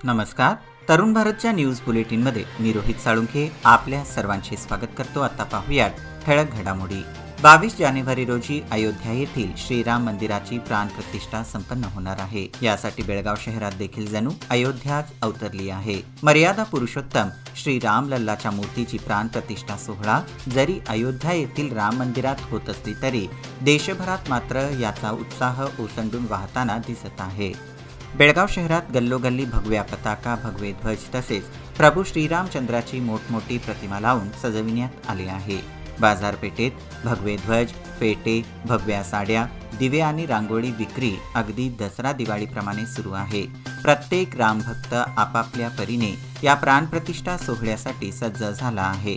नमस्कार. तरुण भारतच्या न्यूज बुलेटिनमध्ये मी रोहित साळुंखे आपल्या सर्वांचे स्वागत करतो. आता पाहूयात ठळक घडामोडी. 22 जानेवारी रोजी अयोध्या येथील श्रीराम मंदिराची प्राणप्रतिष्ठा संपन्न होणार आहे. यासाठी बेळगाव शहरात देखील जणू अयोध्याच अवतरली आहे. मर्यादा पुरुषोत्तम श्री राम लल्लाच्या मूर्तीची प्राणप्रतिष्ठा सोहळा जरी अयोध्या येथील राम मंदिरात होत असली तरी देशभरात मात्र याचा उत्साह ओसंडून वाहताना दिसत आहे. बेळगाव शहरात गल्लोगल्ली भगव्या पताका, भगवे ध्वज तसेच प्रभू श्रीरामचंद्राची मोठमोठी प्रतिमा लावून सजविण्यात आली आहे. बाजारपेठेत भगवे ध्वज, फेटे, भगव्या साड्या, दिवे आणि रांगोळी विक्री अगदी दसरा दिवाळीप्रमाणे सुरू आहे. प्रत्येक रामभक्त आपापल्या परीने या प्राणप्रतिष्ठा सोहळ्यासाठी सज्ज झाला आहे.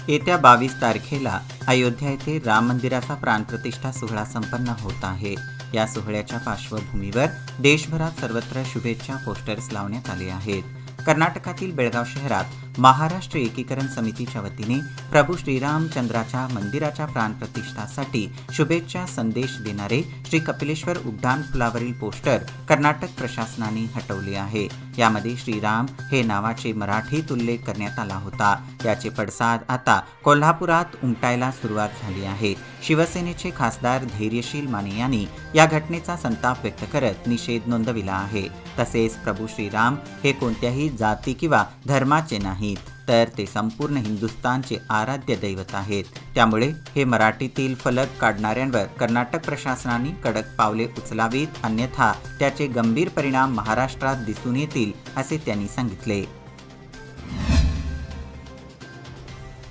येत्या 22 तारखेला अयोध्या येथे राम मंदिराचा प्राणप्रतिष्ठा सोहळा संपन्न होत आहे. या सोहळ्याच्या पार्श्वभूमीवर देशभरात सर्वत्र शुभेच्छा पोस्टर्स लावण्यात आले आहेत. कर्नाटकातील बेळगाव शहरात महाराष्ट्र एकीकरण समितीच्या वतीने प्रभू श्रीरामचंद्राच्या मंदिराच्या प्राणप्रतिष्ठासाठी शुभेच्छा संदेश देणारे श्री कपिलेश्वर उड्डाण पुलावरील पोस्टर कर्नाटक प्रशासनाने हटवले आहे. यामध्ये श्रीराम हे नावाचे मराठीत उल्लेख करण्यात आला होता. याचे पडसाद आता कोल्हापुरात उमटायला सुरुवात झाली आहे. शिवसेनेचे खासदार धैर्यशील माने यांनी या घटनेचा संताप व्यक्त करत निषेध नोंदविला आहे. तसेच प्रभू श्रीराम हे कोणत्याही जाती किंवा धर्माचे नाहीत, तर ते संपूर्ण हिंदुस्थानचे आराध्य दैवत आहेत. त्यामुळे हे मराठीतील फलक काढणाऱ्यांवर कर्नाटक प्रशासनाने कडक पावले उचलावीत, अन्यथा त्याचे गंभीर परिणाम महाराष्ट्रात दिसून येतील असे त्यांनी सांगितले.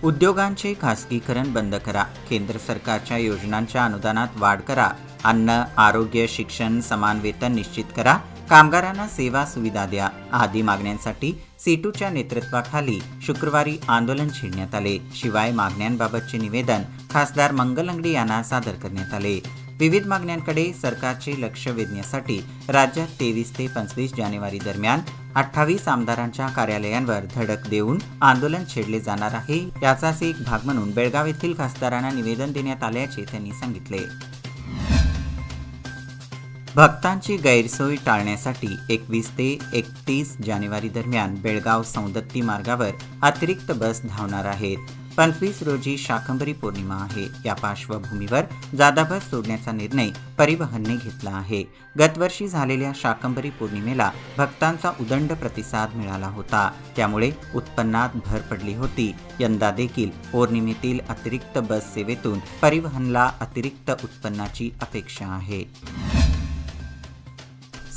उद्योगांचे खासगीकरण बंद करा, केंद्र सरकारच्या योजनांच्या अनुदानात वाढ करा, अन्न, आरोग्य, शिक्षण, समान वेतन निश्चित करा, कामगारांना सेवा सुविधा द्या आदी मागण्यांसाठी सीटूच्या नेतृत्वाखाली शुक्रवारी आंदोलन छेडण्यात आले. शिवाय मागण्यांबाबतचे निवेदन खासदार मंगल अंगडी यांना सादर करण्यात आले. विविध मागण्यांकडे सरकारचे लक्ष वेधण्यासाठी राज्यात 23 ते 25 जानेवारी दरम्यान 28 आमदारांच्या कार्यालयांवर धडक देऊन आंदोलन छेडले जाणार आहे. याचाच एक भाग म्हणून बेळगाव येथील खासदारांना निवेदन देण्यात आल्याचे त्यांनी सांगितले. भक्तांची गैरसोय टाळण्यासाठी 21 ते 31 जानेवारी दरम्यान बेळगाव सौंदत्ती मार्गावर अतिरिक्त बस धावणार आहेत. 25 रोजी शाकंभरी पौर्णिमा आहे. या पार्श्वभूमीवर जादा बस सोडण्याचा निर्णय परिवहनने घेतला आहे. गतवर्षी झालेल्या शाकंभरी पौर्णिमेला भक्तांचा उदंड प्रतिसाद मिळाला होता. त्यामुळे उत्पन्नात भर पडली होती. यंदा देखील पौर्णिमेतील अतिरिक्त बस सेवेतून परिवहनला अतिरिक्त उत्पन्नाची अपेक्षा आहे.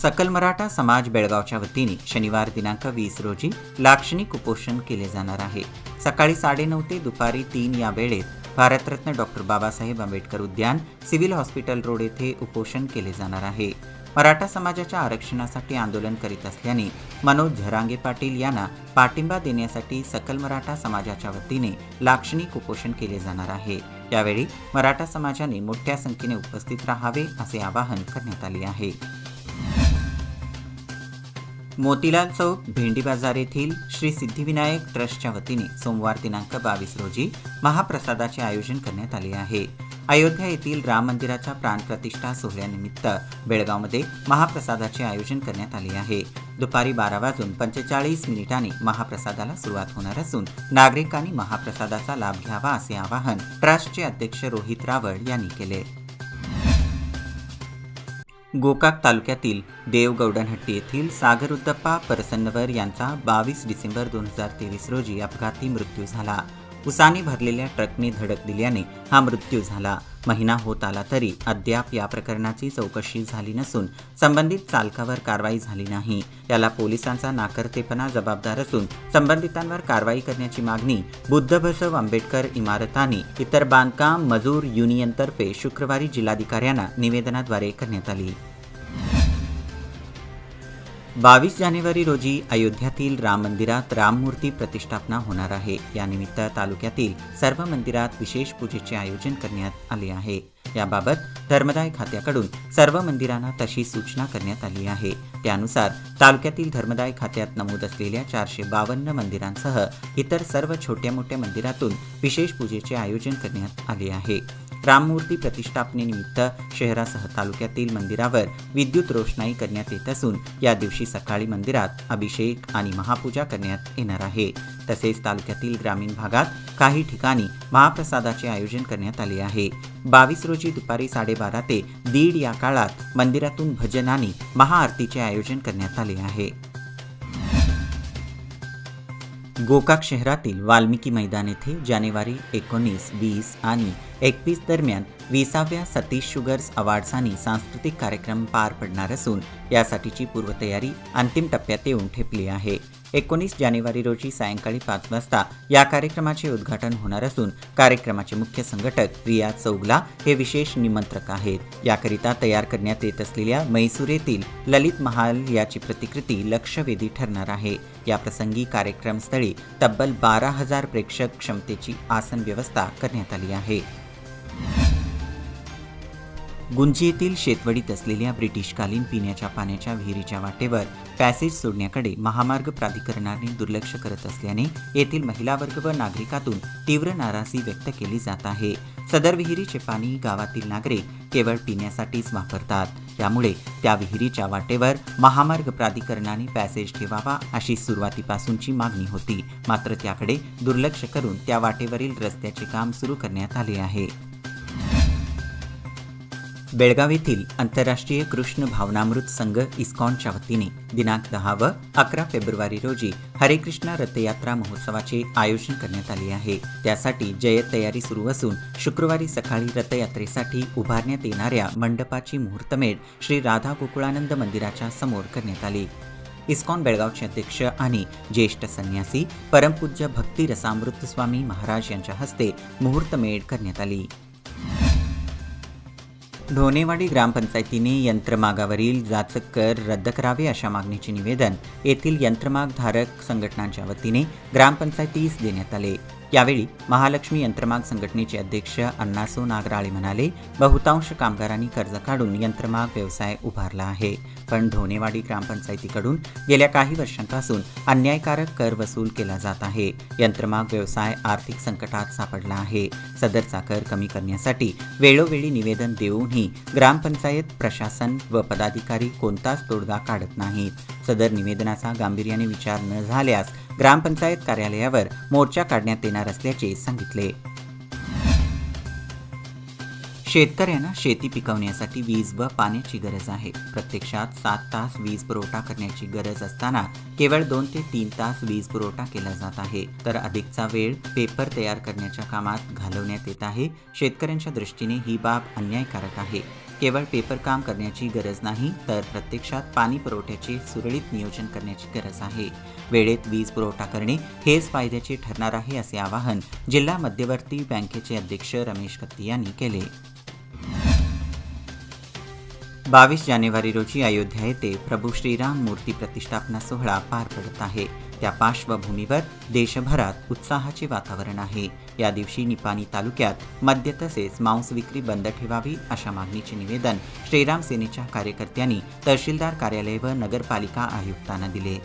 सकल मराठा समाज बेळगावच्या वतीने शनिवार दिनांक 20 रोजी लाक्षणिक उपोषण केले जाणार आहे. सकाळी 9:30 ते दुपारी 3 या वेळेत भारतरत्न डॉक्टर बाबासाहेब आंबेडकर उद्यान, सिव्हिल हॉस्पिटल रोड येथे उपोषण केले जाणार आहे. मराठा समाजाच्या आरक्षणासाठी आंदोलन करीत असल्याने मनोज झरांगे पाटील यांना पाठिंबा देण्यासाठी सकल मराठा समाजाच्या वतीने लाक्षणिक उपोषण केले जाणार आहे. यावेळी मराठा समाजाने मोठ्या संख्येने उपस्थित राहावे असे आवाहन करण्यात आले आहे. मोतीलाल चौक, भेंडी बाजार येथील श्री सिद्धिविनायक ट्रस्टच्या वतीने सोमवार दिनांक 22 रोजी महाप्रसादाचे आयोजन करण्यात आले आहे. अयोध्या येथील राम मंदिराच्या प्राणप्रतिष्ठा सोहळ्यानिमित्त बेळगावमध्ये महाप्रसादाचे आयोजन करण्यात आले आहे. दुपारी 12:45 महाप्रसादाला सुरुवात होणार असून नागरिकांनी महाप्रसादाचा लाभ घ्यावा असे आवाहन ट्रस्टचे अध्यक्ष रोहित रावळ यांनी केले. गोकाक तालुक्यातील देवगौडनहट्टी येथील सागर उद्दप्पा परसन्नवर यांचा 22 डिसेंबर 2023 रोजी अपघाती मृत्यू झाला. उसाने भरलेल्या ट्रकने धडक दिल्याने हा मृत्यू झाला. महिना होत आला तरी अद्याप या प्रकरणाची चौकशी झाली नसून संबंधित चालकावर कारवाई झाली नाही. याला पोलिसांचा नाकर्तेपणा जबाबदार असून संबंधितांवर कारवाई करण्याची मागणी बुद्धबसव आंबेडकर इमारत आणि इतर बांधकाम मजूर युनियनतर्फे शुक्रवारी जिल्हाधिकाऱ्यांना निवेदनाद्वारे करण्यात आली. 22 जानेवारी रोजी अयोध्यातील राम मंदिरात राममूर्ती प्रतिष्ठापना होणार आहे. यानिमित्त तालुक्यातील सर्व मंदिरात विशेष पूजेचे आयोजन करण्यात आले आहे. याबाबत धर्मदाय खात्याकडून सर्व मंदिरांना तशी सूचना करण्यात आली आहे. त्यानुसार तालुक्यातील धर्मदाय खात्यात नमूद असलेल्या 452 मंदिरांसह इतर सर्व छोट्या मोठ्या मंदिरातून विशेष पूजेचे आयोजन करण्यात आले आहे. राममूर्ती प्रतिष्ठापनेनिमित्त शहरासह तालुक्यातील मंदिरावर विद्युत रोषणाई करण्यात येत असून या दिवशी सकाळी मंदिरात अभिषेक आणि महापूजा करण्यात येणार आहे। तसेच तालुक्यातील ग्रामीण भागात काही ठिकाणी महाप्रसादाचे आयोजन करण्यात आले आहे। 22 रोजी दुपारी 12:30 ते 1:30 या काळात मंदिरातून भजन आणि महाआरतीचे आयोजन करण्यात आले आहे। गोकाक शहरातील वाल्मिकी मैदान येथे जानेवारी 19, 20 आणि 21 दरम्यान 20व्या सतीश शुगर्स अवॉर्ड्स आणि सांस्कृतिक कार्यक्रम पार पडणार असून यासाठीची पूर्वतयारी अंतिम टप्प्यात येऊन ठेपली आहे। 19 जानेवारी रोजी सायंकाळी 5 वाजता या कार्यक्रमाचे उद्घाटन होणार असून कार्यक्रमाचे मुख्य संघटक रियाज चौगला हे विशेष निमंत्रक आहेत। याकरिता तयार करण्यात येत असलेल्या म्हैसूर येथील ललित महाल याची प्रतिकृती लक्षवेधी ठरणार आहे। या प्रसंगी कार्यक्रमस्थळी तब्बल 12,000 प्रेक्षक क्षमतेची आसन व्यवस्था करण्यात आली आहे। गुंजी येथील शेतवडीत असलेल्या ब्रिटिशकालीन पिण्याच्या पाण्याच्या विहिरीच्या वाटेवर पॅसेज सोडण्याकडे महामार्ग प्राधिकरणाने दुर्लक्ष करत असल्याने येथील महिला वर्ग व नागरिकातून तीव्र नाराजी व्यक्त केली जात आहे। सदर विहिरीचे पाणी गावातील नागरिक केवळ पिण्यासाठीच वापरतात, त्यामुळे त्या विहिरीच्या वाटेवर महामार्ग प्राधिकरणाने पॅसेज ठेवावा अशी सुरुवातीपासूनची मागणी होती। मात्र त्याकडे दुर्लक्ष करून त्या वाटेवरील रस्त्याचे काम सुरू करण्यात आले आहे। बेळगाव येथील आंतरराष्ट्रीय कृष्ण भावनामृत संघ इस्कॉनच्या वतीने दिनांक 10 व 11 फेब्रुवारी रोजी हरे कृष्णा रथयात्रा महोत्सवाचे आयोजन करण्यात आले आहे। त्यासाठी जय्यत तयारी सुरू असून शुक्रवारी सकाळी रथयात्रेसाठी उभारण्यात येणाऱ्या मंडपाची मुहूर्तमेढ श्री राधा गोकुळानंद मंदिराच्या समोर करण्यात आली। इस्कॉन बेळगावचे अध्यक्ष आणि ज्येष्ठ संन्यासी परमपूज्य भक्ती रसामृत स्वामी महाराज यांच्या हस्ते मुहूर्तमेढ करण्यात आली। ढोणेवाडी ग्रामपंचायतीने यंत्रमागावरील जाचक कर रद्द करावे अशा मागणीचे निवेदन येथील यंत्रमाग धारक संघटनांच्या वतीने ग्रामपंचायतीस देण्यात आले। यावेळी महालक्ष्मी यंत्रमाग संघटनेचे अध्यक्ष अण्णासो नागराळे म्हणाले, बहुतांश कामगारांनी कर्ज काढून यंत्रमाग व्यवसाय उभारला आहे, पण ढोणेवाडी ग्रामपंचायतीकडून गेल्या काही वर्षांपासून अन्यायकारक कर वसूल केला जात आहे। यंत्रमाग व्यवसाय आर्थिक संकटात सापडला आहे। सदरचा कर कमी करण्यासाठी वेळोवेळी निवेदन देऊनही ग्रामपंचायत प्रशासन व पदाधिकारी कोणताच तोडगा काढत नाहीत। सदर निवेदनाचा गांभीर्याने विचार न झाल्यास ग्रामपंचायत कार्यालयावर मोर्चा काढण्यात येणार असल्याचे सांगितले। शेतकऱ्यांना शेती पिकवण्यासाठी वीज व पाण्याची गरज आहे। प्रत्यक्षात 7 तास वीज पुरवठा करण्याची गरज असताना केवळ 2 ते 3 तास वीज पुरवठा केला जात आहे, तर अधिकचा वेळ पेपर तयार करण्याच्या कामात घालवण्यात येत आहे। शेतकऱ्यांच्या दृष्टीने ही बाब अन्यायकारक आहे। केवळ पेपर काम करण्याची गरज नाही, तर प्रत्यक्षात पाणी पुरवठ्याचे सुरळीत नियोजन करण्याची गरज आहे। वेळेत वीज पुरवठा करणे हेच फायद्याचे ठरणार आहे, असे आवाहन जिल्हा मध्यवर्ती बँकेचे अध्यक्ष रमेश कत्ती यांनी केले। 22 जानेवारी रोजी अयोध्या येथे प्रभू श्रीराम मूर्ती प्रतिष्ठापना सोहळा पार पडत आहे। त्या पार्श्वभूमीवर देशभरात उत्साहाचे वातावरण आहे। या दिवशी निपाणी तालुक्यात मद्य तसेच मांस विक्री बंद ठेवावी अशा मागणीचे निवेदन श्रीराम सेनेच्या कार्यकर्त्यांनी तहसीलदार कार्यालय व नगरपालिका आयुक्तांना दिले।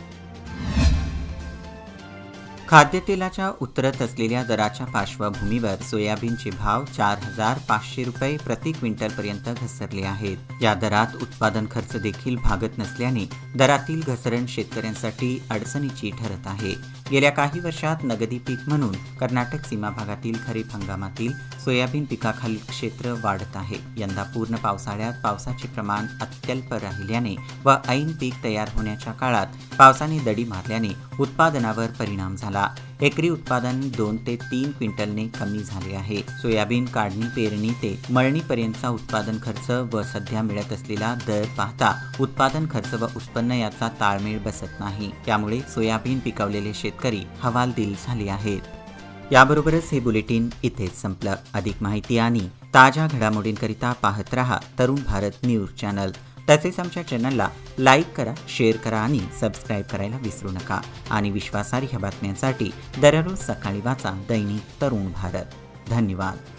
खाद्यतेलाच्या उतरत असलेल्या दराच्या पार्श्वभूमीवर सोयाबीनचे भाव 4,500 रुपये प्रति क्विंटलपर्यंत घसरले आहेत। या दरात उत्पादन खर्च देखील भागत नसल्याने दरातील घसरण शेतकऱ्यांसाठी अडचणीची ठरत आहे। गेल्या काही वर्षात नगदी पीक म्हणून कर्नाटक सीमा भागातील खरीप हंगामातील सोयाबीन पिकाखालील क्षेत्र वाढत आहे। यंदा पूर्ण पावसाळ्यात पावसाचे प्रमाण अत्यल्प राहिल्याने व ऐन पीक तयार होण्याच्या काळात पावसाने दडी मारल्याने उत्पादनावर परिणाम झाला। एकरी उत्पादन 2 ते 3 क्विंटलने कमी झाले आहे। सोयाबीन काढणी, पेरणी ते मळणीपर्यंतचा उत्पादन खर्च व सध्या मिळत असलेला दर पाहता उत्पादन खर्च व उत्पन्न याचा ताळमेळ बसत नाही। त्यामुळे सोयाबीन पिकवलेले शेतकरी हवालदिल झाले आहेत। याबरोबरच हे बुलेटिन इथेच संपलं। अधिक माहिती आणि ताज्या घडामोडींकरिता पाहत रहा तरुण भारत न्यूज चॅनल। तसेच आमच्या चॅनलला लाईक करा, शेअर करा आणि सबस्क्राईब करायला विसरू नका। आणि विश्वासार्ह बातम्यांसाठी दररोज सकाळी वाचा दैनिक तरुण भारत। धन्यवाद।